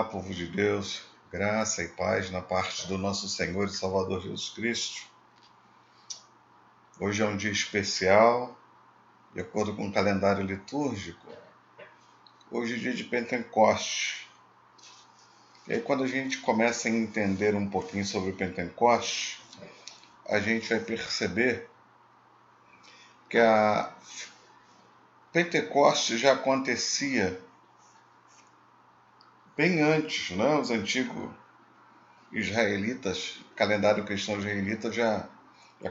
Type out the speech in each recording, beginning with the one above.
povo de Deus, graça e paz na parte do nosso Senhor e Salvador Jesus Cristo. Hoje é um dia especial, de acordo com o calendário litúrgico. Hoje é dia de Pentecostes. E aí, quando a gente começa a entender um pouquinho sobre o Pentecostes, a gente vai perceber que a Pentecostes já acontecia bem antes, né? Os antigos israelitas, o calendário cristão israelita já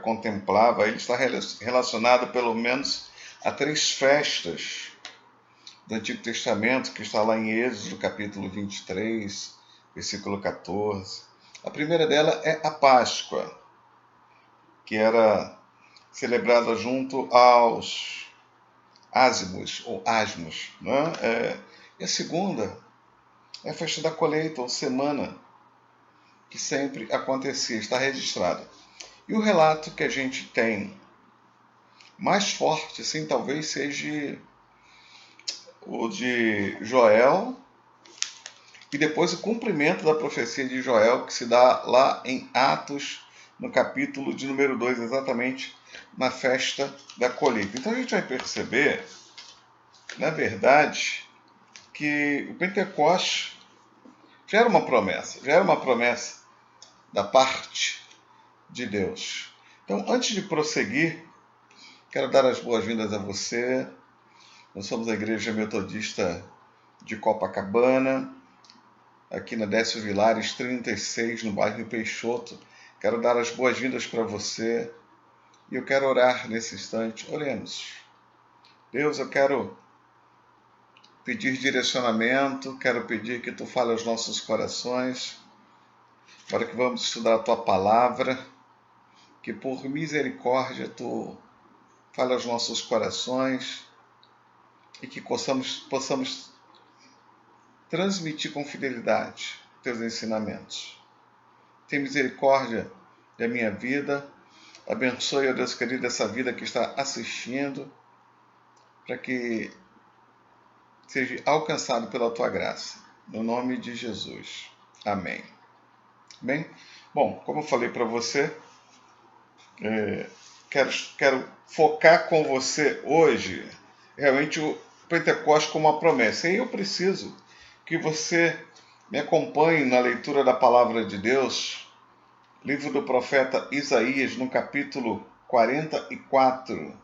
contemplava, ele está relacionado pelo menos a 3 festas do Antigo Testamento, que está lá em Êxodo, capítulo 23, versículo 14. A primeira dela é a Páscoa, que era celebrada junto aos ázimos, ou asmos, né? E a segunda é a festa da colheita, ou semana, que sempre acontecia, está registrado. E o relato que a gente tem mais forte, assim, talvez seja o de Joel, e depois o cumprimento da profecia de Joel, que se dá lá em Atos, no capítulo de número 2, exatamente na festa da colheita. Então a gente vai perceber, na verdade, que o Pentecostes já era uma promessa da parte de Deus. Então, antes de prosseguir, quero dar as boas-vindas a você. Nós somos a Igreja Metodista de Copacabana, aqui na Décio Vilares 36, no bairro Peixoto. Quero dar as boas-vindas para você e eu quero orar nesse instante. Oremos. Deus, eu quero pedir direcionamento, quero pedir que Tu fale aos nossos corações, para que vamos estudar a Tua palavra, que por misericórdia Tu fale aos nossos corações e que possamos transmitir com fidelidade Teus ensinamentos. Tem misericórdia da minha vida, abençoe, ó Deus querido, essa vida que está assistindo, para que seja alcançado pela Tua graça, no nome de Jesus. Amém. Bem, bom, como eu falei para você, quero focar com você hoje realmente o Pentecostes como uma promessa. E eu preciso que você me acompanhe na leitura da palavra de Deus, livro do profeta Isaías, no capítulo 44.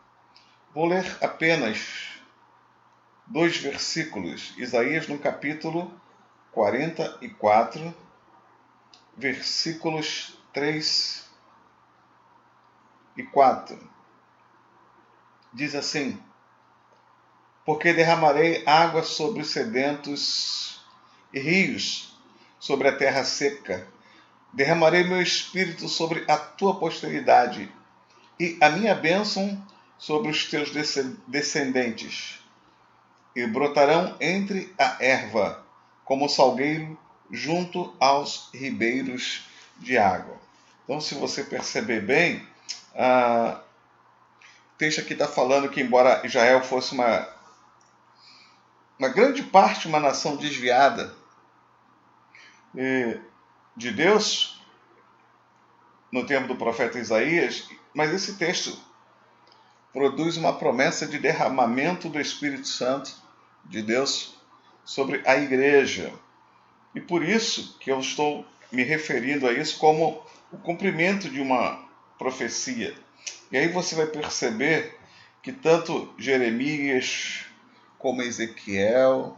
Vou ler apenas 2 versículos. Isaías, no capítulo 44, versículos 3 e 4. Diz assim: porque derramarei água sobre os sedentos e rios sobre a terra seca. Derramarei meu espírito sobre a tua posteridade e a minha bênção sobre os teus descendentes. E brotarão entre a erva, como salgueiro junto aos ribeiros de água. Então, se você perceber bem, o texto aqui está falando que, embora Israel fosse uma grande parte, uma nação desviada de Deus, no tempo do profeta Isaías, mas esse texto produz uma promessa de derramamento do Espírito Santo de Deus sobre a igreja. E por isso que eu estou me referindo a isso como o cumprimento de uma profecia. E aí você vai perceber que tanto Jeremias, como Ezequiel,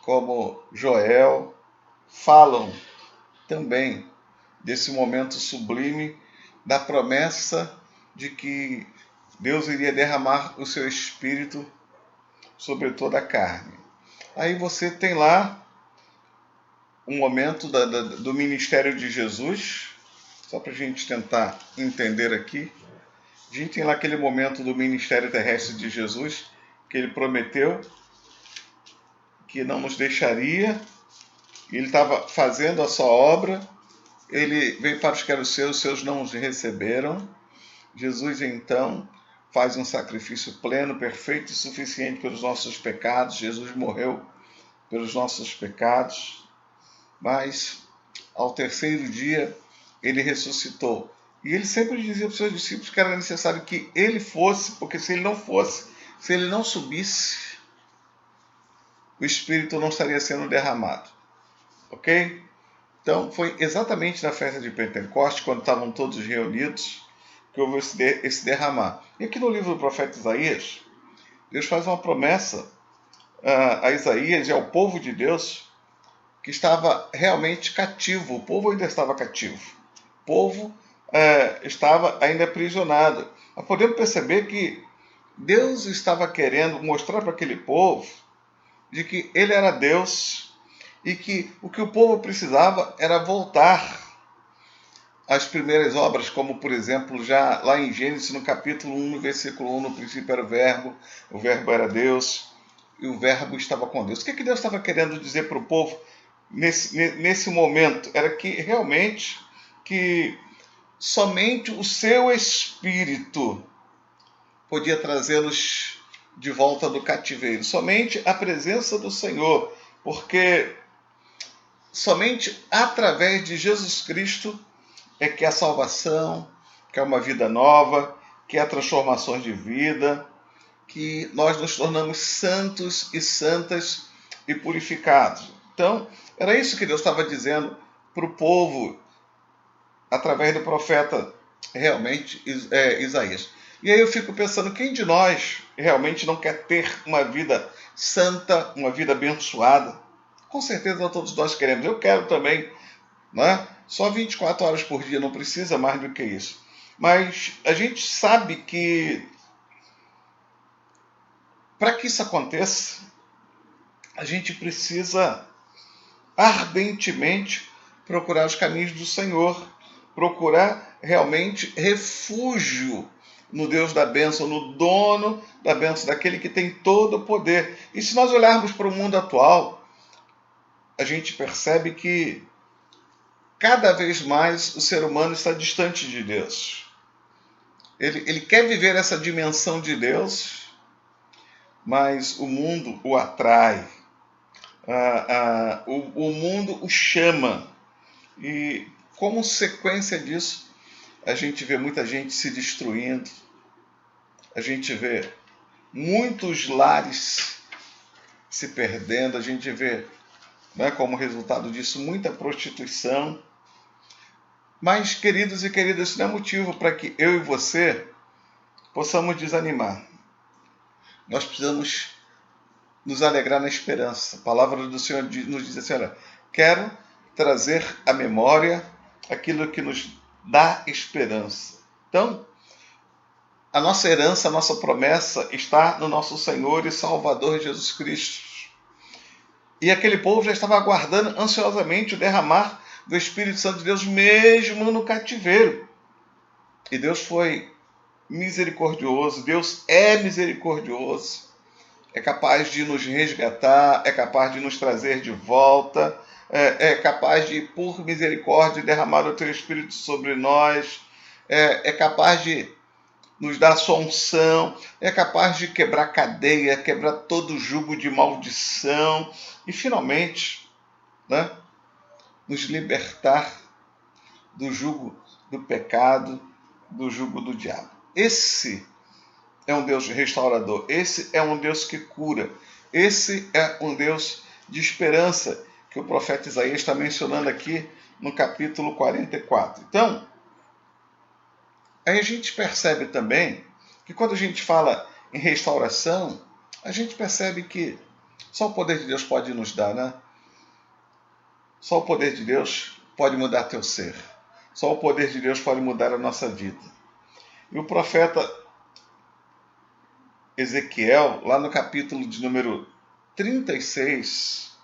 como Joel, falam também desse momento sublime da promessa de que Deus iria derramar o seu Espírito sobre toda a carne. Aí você tem lá um momento do ministério de Jesus, só para a gente tentar entender aqui. A gente tem lá aquele momento do ministério terrestre de Jesus, que ele prometeu que não nos deixaria, ele estava fazendo a sua obra, ele veio para os que eram os seus não os receberam. Jesus, então, faz um sacrifício pleno, perfeito e suficiente pelos nossos pecados. Jesus morreu pelos nossos pecados. mas ao terceiro dia ele ressuscitou. E ele sempre dizia para os seus discípulos que era necessário que ele fosse, porque se ele não fosse, se ele não subisse, o Espírito não estaria sendo derramado. Ok? Então, foi exatamente na festa de Pentecostes, quando estavam todos reunidos, que houve esse derramar. E aqui no livro do profeta Isaías, Deus faz uma promessa a Isaías e ao povo de Deus que estava realmente cativo. O povo ainda estava cativo. O povo estava ainda aprisionado. Mas podemos perceber que Deus estava querendo mostrar para aquele povo de que ele era Deus e que o povo precisava era voltar às primeiras obras, como por exemplo, já lá em Gênesis, no capítulo 1, no versículo 1, no princípio era o verbo era Deus, e o verbo estava com Deus. O que Deus estava querendo dizer para o povo nesse momento? Era que realmente que somente o seu Espírito podia trazê-los de volta do cativeiro. Somente a presença do Senhor, porque somente através de Jesus Cristo é que há salvação, que há uma vida nova, que há transformações de vida, que nós nos tornamos santos e santas e purificados. Então, era isso que Deus estava dizendo para o povo através do profeta realmente Isaías. E aí eu fico pensando, quem de nós realmente não quer ter uma vida santa, uma vida abençoada? Com certeza todos nós queremos. Eu quero também, né? Só 24 horas por dia, não precisa mais do que isso. Mas a gente sabe que para que isso aconteça, a gente precisa ardentemente procurar os caminhos do Senhor, procurar realmente refúgio no Deus da bênção, no dono da bênção, daquele que tem todo o poder. E se nós olharmos para o mundo atual, a gente percebe que cada vez mais o ser humano está distante de Deus. Ele quer viver essa dimensão de Deus, mas o mundo o atrai. O mundo o chama. E como sequência disso, a gente vê muita gente se destruindo, a gente vê muitos lares se perdendo, a gente vê, né, como resultado disso, muita prostituição. Mas, queridos e queridas, isso não é motivo para que eu e você possamos desanimar. Nós precisamos nos alegrar na esperança. A palavra do Senhor nos diz assim, olha, quero trazer à memória aquilo que nos dá esperança. Então, a nossa herança, a nossa promessa está no nosso Senhor e Salvador Jesus Cristo. E aquele povo já estava aguardando ansiosamente o derramar do Espírito Santo de Deus, mesmo no cativeiro. E Deus foi misericordioso, Deus é misericordioso, é capaz de nos resgatar, é capaz de nos trazer de volta, é capaz de, por misericórdia, derramar o teu Espírito sobre nós, é capaz de nos dar a sua unção, é capaz de quebrar cadeia, quebrar todo jugo de maldição e, finalmente, né, nos libertar do jugo do pecado, do jugo do diabo. Esse é um Deus restaurador, esse é um Deus que cura, esse é um Deus de esperança que o profeta Isaías está mencionando aqui no capítulo 44. Então, aí a gente percebe também que quando a gente fala em restauração, a gente percebe que só o poder de Deus pode nos dar, né? Só o poder de Deus pode mudar teu ser. Só o poder de Deus pode mudar a nossa vida. E o profeta Ezequiel, lá no capítulo de número 36,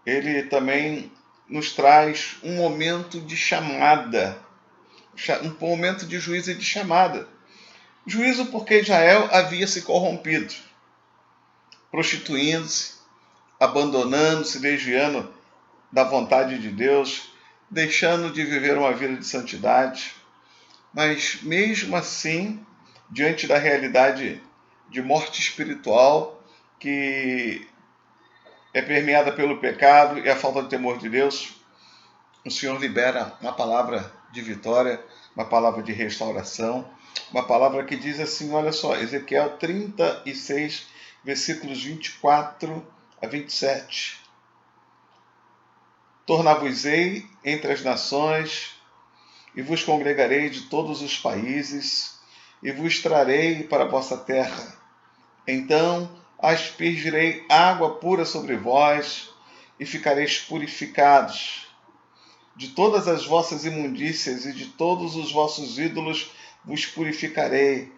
ele também nos traz um momento de chamada, um momento de juízo e de chamada. Juízo porque Israel havia se corrompido, prostituindo-se, abandonando-se, desviando da vontade de Deus, deixando de viver uma vida de santidade. Mas mesmo assim, diante da realidade de morte espiritual que é permeada pelo pecado e a falta de temor de Deus, o Senhor libera uma palavra de vitória, uma palavra de restauração, uma palavra que diz assim, olha só, Ezequiel 36, versículos 24 a 27. Tornar-vos-ei entre as nações, e vos congregarei de todos os países, e vos trarei para a vossa terra. Então aspergirei água pura sobre vós, e ficareis purificados. De todas as vossas imundícias e de todos os vossos ídolos vos purificarei.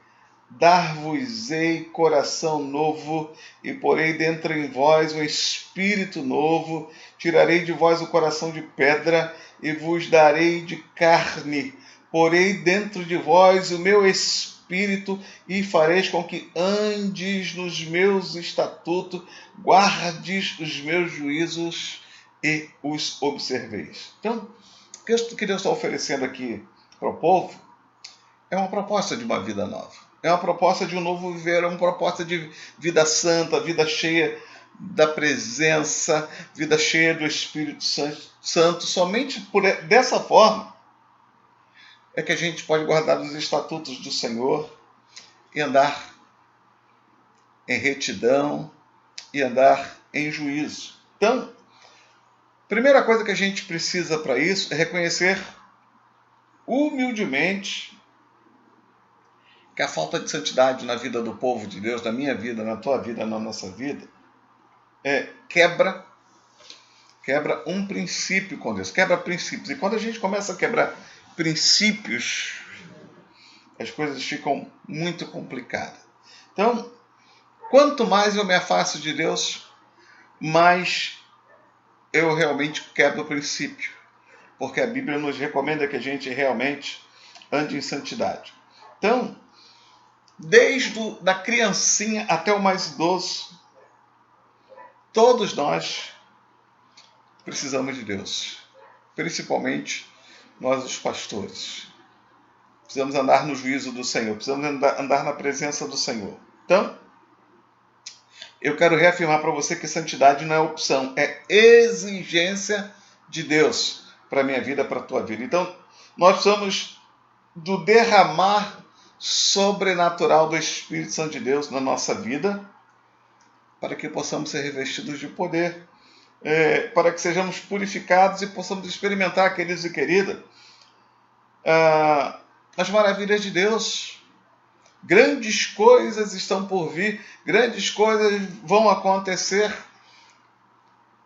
Dar-vos-ei coração novo, e porei dentro em vós um espírito novo. Tirarei de vós o coração de pedra, e vos darei de carne. Porei dentro de vós o meu espírito, e fareis com que andes nos meus estatutos, guardes os meus juízos e os observeis. Então, o que Deus está oferecendo aqui para o povo é uma proposta de uma vida nova. É uma proposta de um novo viver, é uma proposta de vida santa, vida cheia da presença, vida cheia do Espírito Santo. Somente dessa forma é que a gente pode guardar os estatutos do Senhor e andar em retidão e andar em juízo. Então, a primeira coisa que a gente precisa para isso é reconhecer humildemente que a falta de santidade na vida do povo de Deus, na minha vida, na tua vida, na nossa vida, quebra um princípio com Deus, quebra princípios. E quando a gente começa a quebrar princípios, as coisas ficam muito complicadas. Então, quanto mais eu me afasto de Deus, mais eu realmente quebro o princípio. Porque a Bíblia nos recomenda que a gente realmente ande em santidade. Então, desde da criancinha até o mais idoso, todos nós precisamos de Deus. Principalmente nós, os pastores. Precisamos andar no juízo do Senhor. Precisamos andar na presença do Senhor. Então, eu quero reafirmar para você que santidade não é opção, é exigência de Deus para a minha vida, para a tua vida. Então, nós precisamos do derramar sobrenatural do Espírito Santo de Deus na nossa vida, para que possamos ser revestidos de poder, para que sejamos purificados e possamos experimentar, queridos e queridas, as maravilhas de Deus. Grandes coisas estão por vir, grandes coisas vão acontecer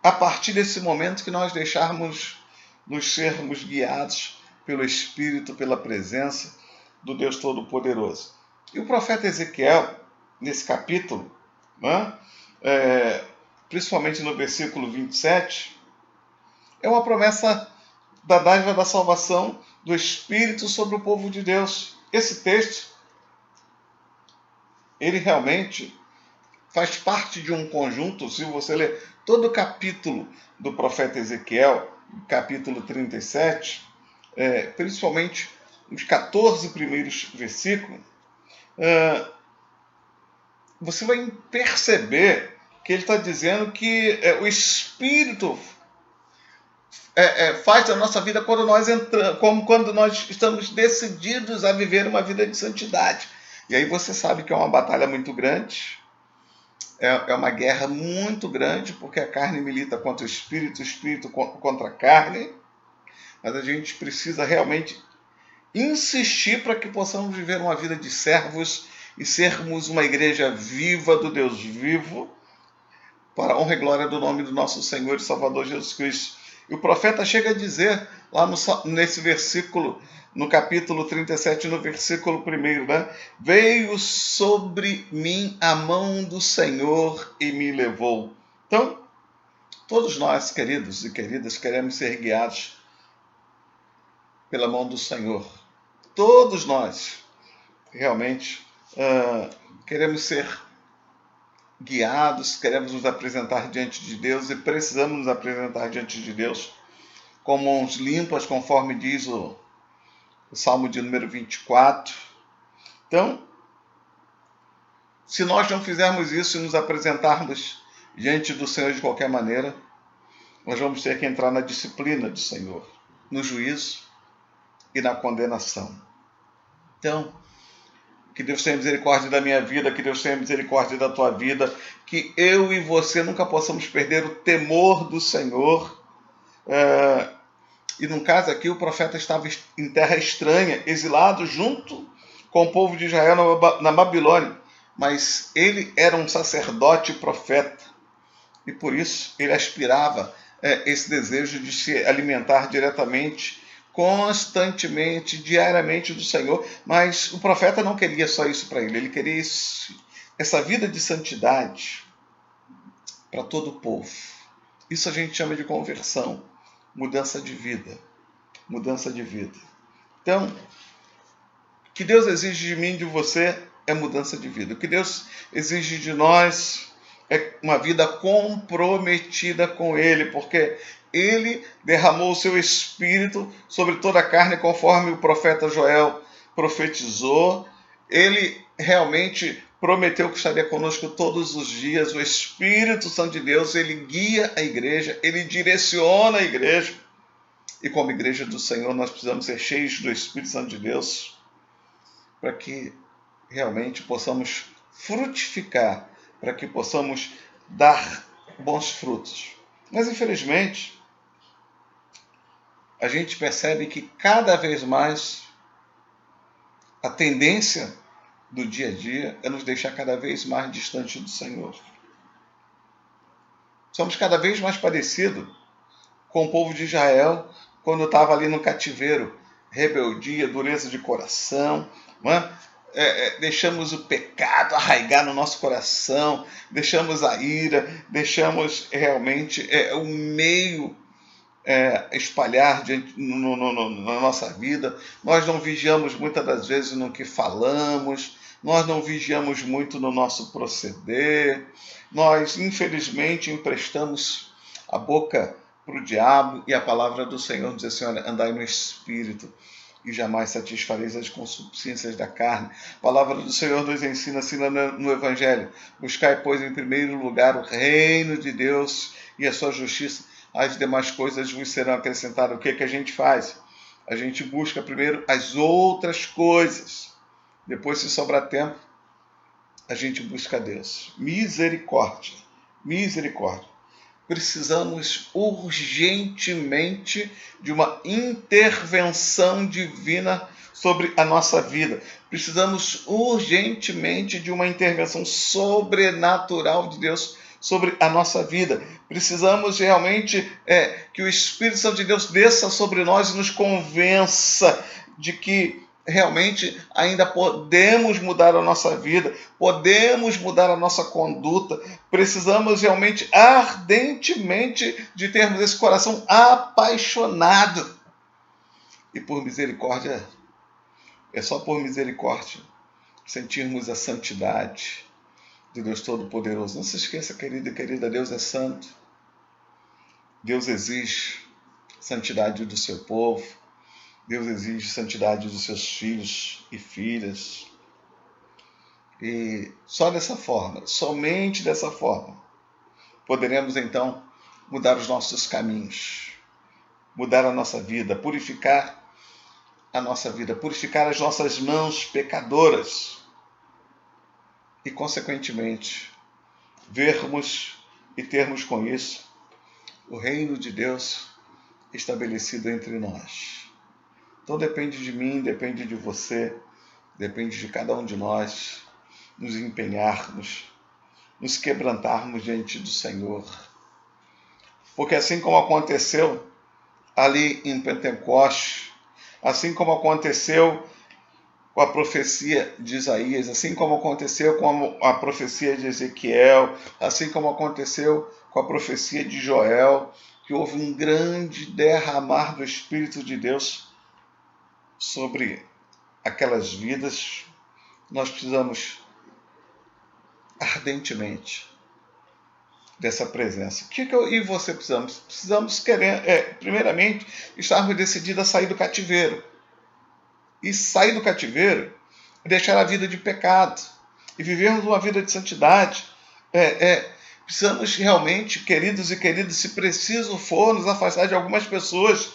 a partir desse momento que nós deixarmos nos sermos guiados pelo Espírito, pela presença do Deus Todo-Poderoso. E o profeta Ezequiel, nesse capítulo, principalmente no versículo 27, é uma promessa da dádiva da salvação do Espírito sobre o povo de Deus. Esse texto, ele realmente faz parte de um conjunto. Se você ler todo o capítulo do profeta Ezequiel, capítulo 37, principalmente os 14 primeiros versículos, você vai perceber que ele está dizendo que o Espírito faz da nossa vida quando nós entramos, como quando nós estamos decididos a viver uma vida de santidade. E aí você sabe que é uma batalha muito grande, é uma guerra muito grande, porque a carne milita contra o espírito contra a carne, mas a gente precisa realmente insistir para que possamos viver uma vida de servos e sermos uma igreja viva do Deus vivo, para a honra e glória do nome do nosso Senhor e Salvador Jesus Cristo. E o profeta chega a dizer, lá nesse versículo, no capítulo 37, no versículo 1, veio sobre mim a mão do Senhor e me levou. Então, todos nós, queridos e queridas, queremos ser guiados pela mão do Senhor. Todos nós, realmente, queremos ser guiados, queremos nos apresentar diante de Deus e precisamos nos apresentar diante de Deus com mãos limpas, conforme diz o Salmo de número 24. Então, se nós não fizermos isso e nos apresentarmos diante do Senhor de qualquer maneira, nós vamos ter que entrar na disciplina do Senhor, no juízo e na condenação. Então, que Deus tenha misericórdia da minha vida, que Deus tenha misericórdia da tua vida, que eu e você nunca possamos perder o temor do Senhor. E no caso aqui, o profeta estava em terra estranha, exilado junto com o povo de Israel na Babilônia. Mas ele era um sacerdote e profeta. E por isso ele aspirava esse desejo de se alimentar diretamente, constantemente, diariamente do Senhor. Mas o profeta não queria só isso para ele queria essa vida de santidade para todo o povo. Isso a gente chama de conversão, mudança de vida. Mudança de vida. Então, o que Deus exige de mim e de você é mudança de vida. O que Deus exige de nós é uma vida comprometida com Ele, porque Ele derramou o seu Espírito sobre toda a carne, conforme o profeta Joel profetizou. Ele realmente prometeu que estaria conosco todos os dias. O Espírito Santo de Deus, ele guia a igreja, ele direciona a igreja. E como igreja do Senhor, nós precisamos ser cheios do Espírito Santo de Deus para que realmente possamos frutificar, para que possamos dar bons frutos. Mas, infelizmente, a gente percebe que cada vez mais a tendência do dia a dia é nos deixar cada vez mais distante do Senhor. Somos cada vez mais parecidos com o povo de Israel quando estava ali no cativeiro. Rebeldia, dureza de coração, não é? Deixamos o pecado arraigar no nosso coração, deixamos a ira, deixamos realmente o meio espalhar na nossa vida. Nós não vigiamos muitas das vezes no que falamos, nós não vigiamos muito no nosso proceder, nós infelizmente emprestamos a boca para o diabo, e a palavra do Senhor diz assim: olha, andai no Espírito e jamais satisfareis as concupiscências da carne. A palavra do Senhor nos ensina assim no Evangelho: buscai, pois, em primeiro lugar o reino de Deus e a sua justiça, as demais coisas vos serão acrescentadas. O que a gente faz? A gente busca primeiro as outras coisas. Depois, se sobrar tempo, a gente busca Deus. Misericórdia. Misericórdia. Precisamos urgentemente de uma intervenção divina sobre a nossa vida. Precisamos urgentemente de uma intervenção sobrenatural de Deus sobre a nossa vida. Precisamos realmente que o Espírito Santo de Deus desça sobre nós e nos convença de que realmente ainda podemos mudar a nossa vida, podemos mudar a nossa conduta. Precisamos realmente ardentemente de termos esse coração apaixonado. E por misericórdia, é só por misericórdia sentirmos a santidade de Deus Todo-Poderoso. Não se esqueça, querida e querida, Deus é santo. Deus exige santidade do seu povo. Deus exige santidade dos seus filhos e filhas. E só dessa forma, somente dessa forma, poderemos então mudar os nossos caminhos, mudar a nossa vida, purificar a nossa vida, purificar as nossas mãos pecadoras e, consequentemente, vermos e termos com isso o reino de Deus estabelecido entre nós. Então depende de mim, depende de você, depende de cada um de nós nos empenharmos, nos quebrantarmos diante do Senhor. Porque assim como aconteceu ali em Pentecostes, assim como aconteceu com a profecia de Isaías, assim como aconteceu com a profecia de Ezequiel, assim como aconteceu com a profecia de Joel, que houve um grande derramar do Espírito de Deus sobre aquelas vidas, nós precisamos ardentemente dessa presença. O que eu e você precisamos? Precisamos querer, primeiramente, estarmos decididos a sair do cativeiro. E sair do cativeiro é deixar a vida de pecado e vivermos uma vida de santidade, Precisamos realmente, queridos e queridas, se preciso for, nos afastar de algumas pessoas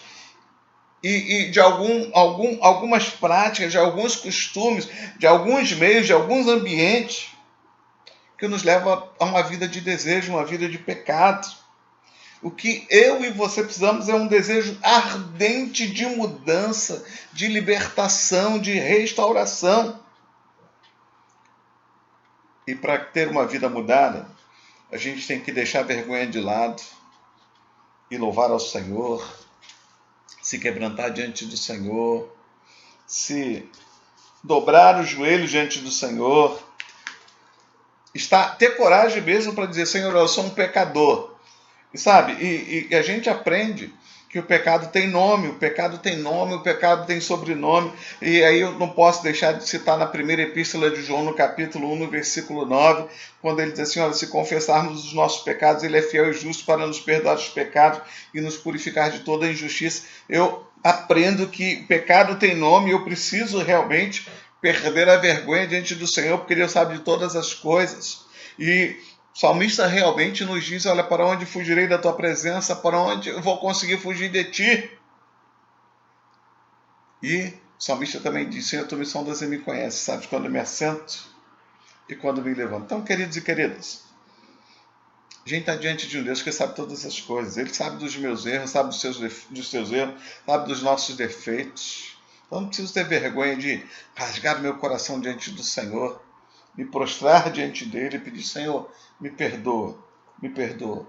e de algumas práticas, de alguns costumes, de alguns meios, de alguns ambientes que nos levam a uma vida de desejo, uma vida de pecado. O que eu e você precisamos é um desejo ardente de mudança, de libertação, de restauração. E para ter uma vida mudada, a gente tem que deixar a vergonha de lado e louvar ao Senhor, se quebrantar diante do Senhor, se dobrar os joelhos diante do Senhor, ter coragem mesmo para dizer: Senhor, eu sou um pecador. E sabe, e a gente aprende que o pecado tem nome, o pecado tem sobrenome. E aí eu não posso deixar de citar na primeira epístola de João, no capítulo 1, no versículo 9, quando ele diz assim: olha, se confessarmos os nossos pecados, ele é fiel e justo para nos perdoar os pecados e nos purificar de toda injustiça. Eu aprendo que o pecado tem nome e eu preciso realmente perder a vergonha diante do Senhor, porque Deus sabe de todas as coisas. E o salmista realmente nos diz: olha, para onde fugirei da tua presença? Para onde eu vou conseguir fugir de ti? E o salmista também diz: Senhor, tu me sondas e me conheces, sabes quando me assento e quando me levanto. Então, queridos e queridas, a gente está diante de um Deus que sabe todas as coisas. Ele sabe dos meus erros, sabe dos teus erros, sabe dos nossos defeitos. Então, não preciso ter vergonha de rasgar o meu coração diante do Senhor, me prostrar diante dele e pedir: Senhor, me perdoa, me perdoa.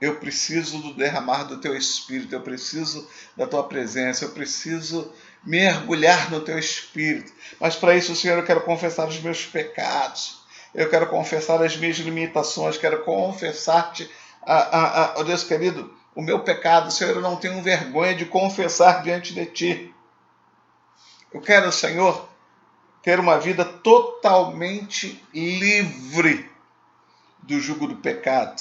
Eu preciso do derramar do teu Espírito, eu preciso da tua presença, eu preciso mergulhar no teu Espírito. Mas para isso, Senhor, eu quero confessar os meus pecados, eu quero confessar as minhas limitações, quero confessar-te, ó Deus querido, o meu pecado. Senhor, eu não tenho vergonha de confessar diante de ti. Eu quero, Senhor, ter uma vida totalmente livre do jugo do pecado,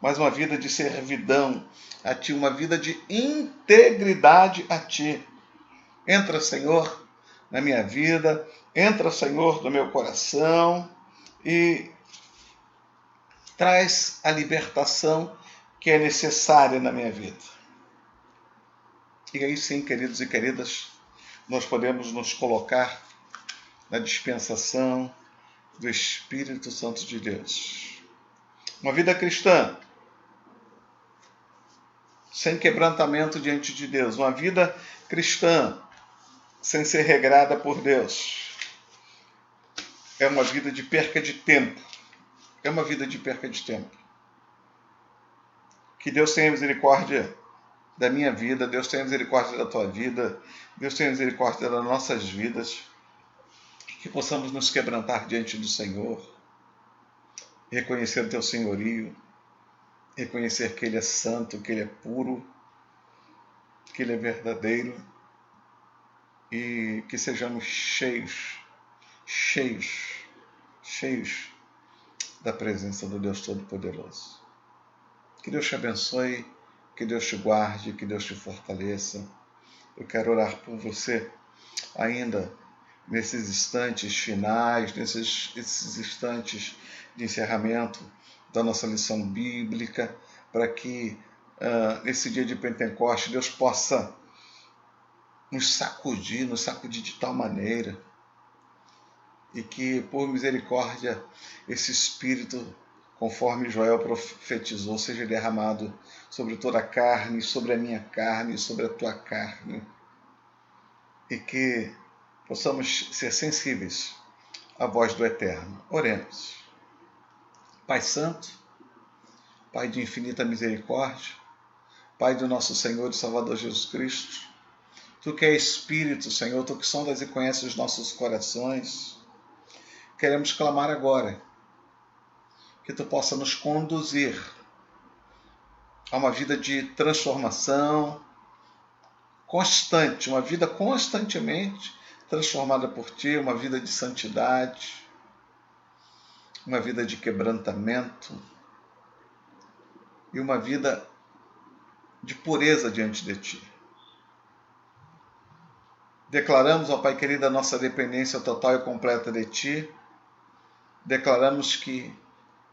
mas uma vida de servidão a ti, uma vida de integridade a ti. Entra, Senhor, na minha vida, entra, Senhor, no meu coração e traz a libertação que é necessária na minha vida. E aí sim, queridos e queridas, nós podemos nos colocar na dispensação do Espírito Santo de Deus. Uma vida cristã sem quebrantamento diante de Deus, uma vida cristã sem ser regrada por Deus, é uma vida de perca de tempo. É uma vida de perca de tempo. Que Deus tenha misericórdia da minha vida, Deus tenha misericórdia da tua vida, Deus tenha misericórdia das nossas vidas, que possamos nos quebrantar diante do Senhor, reconhecer o teu senhorio, reconhecer que Ele é santo, que Ele é puro, que Ele é verdadeiro, e que sejamos cheios da presença do Deus Todo-Poderoso. Que Deus te abençoe, que Deus te guarde, que Deus te fortaleça. Eu quero orar por você ainda nesses instantes finais, nesses instantes de encerramento da nossa lição bíblica, para que nesse dia de Pentecostes Deus possa nos sacudir de tal maneira, e que, por misericórdia, esse Espírito, conforme Joel profetizou, seja derramado sobre toda a carne, sobre a minha carne, sobre a tua carne, e que possamos ser sensíveis à voz do Eterno. Oremos. Pai Santo, Pai de infinita misericórdia, Pai do nosso Senhor e Salvador Jesus Cristo, Tu que és Espírito, Senhor, Tu que sondas e conheces os nossos corações, queremos clamar agora que Tu possa nos conduzir a uma vida de transformação constante, uma vida constantemente transformada por Ti, uma vida de santidade, uma vida de quebrantamento e uma vida de pureza diante de Ti. Declaramos, ó Pai querido, a nossa dependência total e completa de Ti. Declaramos que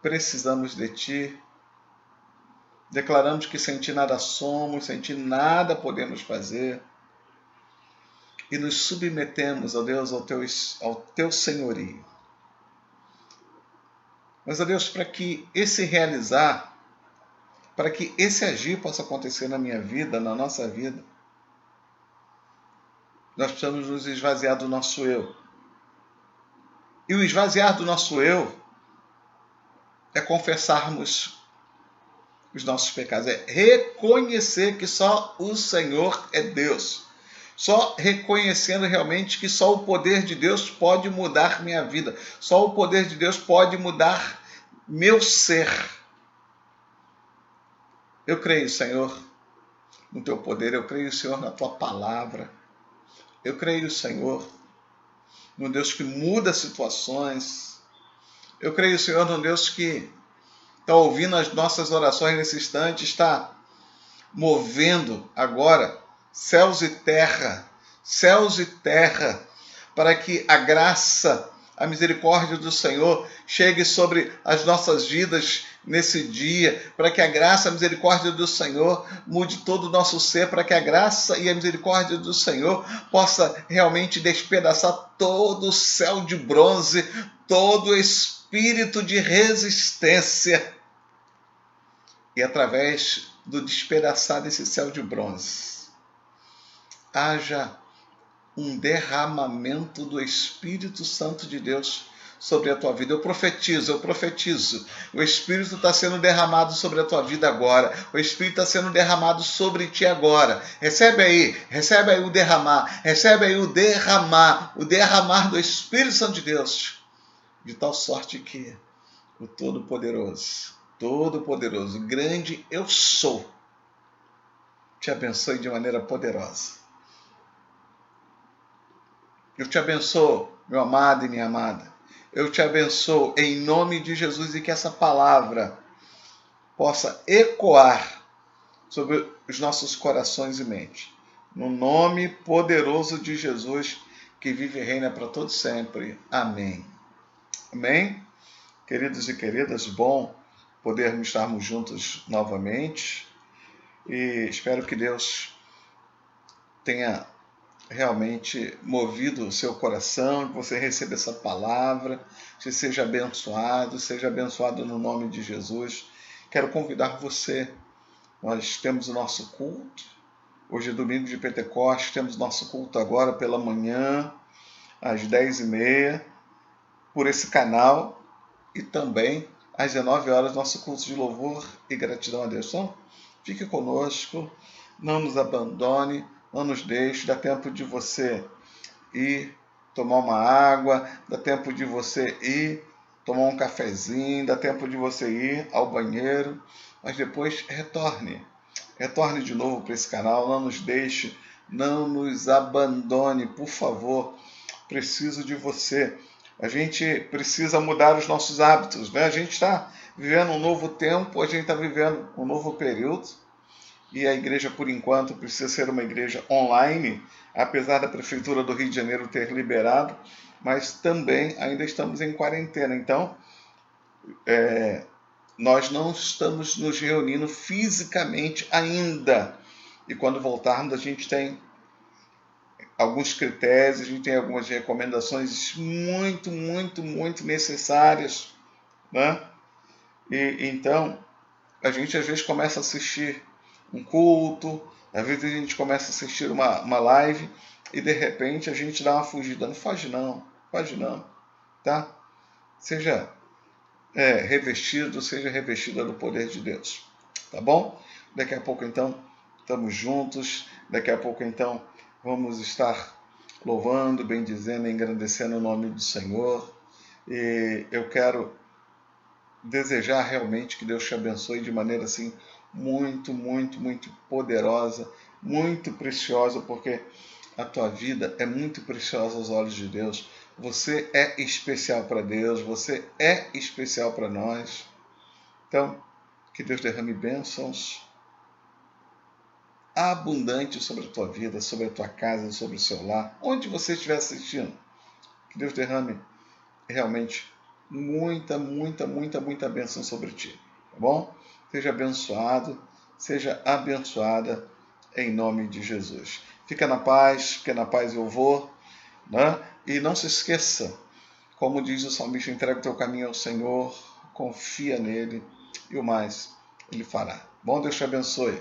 precisamos de Ti. Declaramos que sem Ti nada somos, sem Ti nada podemos fazer. E nos submetemos, ó Deus, ao Teu senhorio. Mas, ó Deus, para que esse realizar, para que esse agir possa acontecer na minha vida, na nossa vida, nós precisamos nos esvaziar do nosso eu. E o esvaziar do nosso eu é confessarmos os nossos pecados, é reconhecer que só o Senhor é Deus. Só reconhecendo realmente que só o poder de Deus pode mudar minha vida. Só o poder de Deus pode mudar meu ser. Eu creio, Senhor, no Teu poder. Eu creio, Senhor, na Tua palavra. Eu creio, Senhor, no Deus que muda situações. Eu creio, Senhor, no Deus que está ouvindo as nossas orações nesse instante, está movendo agora céus e terra, para que a graça, a misericórdia do Senhor chegue sobre as nossas vidas nesse dia, para que a graça e a misericórdia do Senhor mude todo o nosso ser, para que a graça e a misericórdia do Senhor possa realmente despedaçar todo o céu de bronze, todo o espírito de resistência. E através do despedaçar desse céu de bronze, haja um derramamento do Espírito Santo de Deus sobre a tua vida. Eu profetizo. O Espírito está sendo derramado sobre a tua vida agora. O Espírito está sendo derramado sobre ti agora. Recebe aí o derramar. Recebe aí o derramar do Espírito Santo de Deus. De tal sorte que o Todo-Poderoso, grande eu sou, te abençoe de maneira poderosa. Eu te abençoo, meu amado e minha amada. Eu te abençoo em nome de Jesus e que essa palavra possa ecoar sobre os nossos corações e mente. No nome poderoso de Jesus, que vive e reina para todo sempre. Amém. Amém? Queridos e queridas, bom podermos estarmos juntos novamente e espero que Deus tenha realmente movido o seu coração, que você receba essa palavra, que seja abençoado no nome de Jesus. Quero convidar você, nós temos o nosso culto, hoje é domingo de Pentecostes, temos nosso culto agora pela manhã, às 10h30, por esse canal, e também às 19 horas, nosso culto de louvor e gratidão a Deus. Então, fique conosco, não nos abandone, não nos deixe, dá tempo de você ir tomar uma água, dá tempo de você ir tomar um cafezinho, dá tempo de você ir ao banheiro, mas depois retorne de novo para esse canal, não nos deixe, não nos abandone, por favor, preciso de você. A gente precisa mudar os nossos hábitos, né? A gente está vivendo um novo tempo, a gente está vivendo um novo período, e a igreja, por enquanto, precisa ser uma igreja online, apesar da Prefeitura do Rio de Janeiro ter liberado, mas também ainda estamos em quarentena. Então, nós não estamos nos reunindo fisicamente ainda. E quando voltarmos, a gente tem alguns critérios, a gente tem algumas recomendações muito necessárias, né? E então, a gente às vezes começa a assistir um culto, às vezes a gente começa a assistir uma live e de repente a gente dá uma fugida. Não foge não, tá? Seja revestido, seja revestida do poder de Deus, tá bom? Daqui a pouco então estamos juntos, daqui a pouco então vamos estar louvando, bendizendo, engrandecendo o nome do Senhor, e eu quero desejar realmente que Deus te abençoe de maneira assim muito poderosa, muito preciosa, porque a tua vida é muito preciosa aos olhos de Deus. Você é especial para Deus, você é especial para nós. Então, que Deus derrame bênçãos abundantes sobre a tua vida, sobre a tua casa, sobre o seu lar, onde você estiver assistindo. Que Deus derrame realmente muita, muita, muita, muita bênção sobre ti, tá bom? Seja abençoado, seja abençoada em nome de Jesus. Fica na paz, porque na paz eu vou, né? E não se esqueça, como diz o salmista, entrega o teu caminho ao Senhor, confia nele e o mais ele fará. Bom, Deus te abençoe.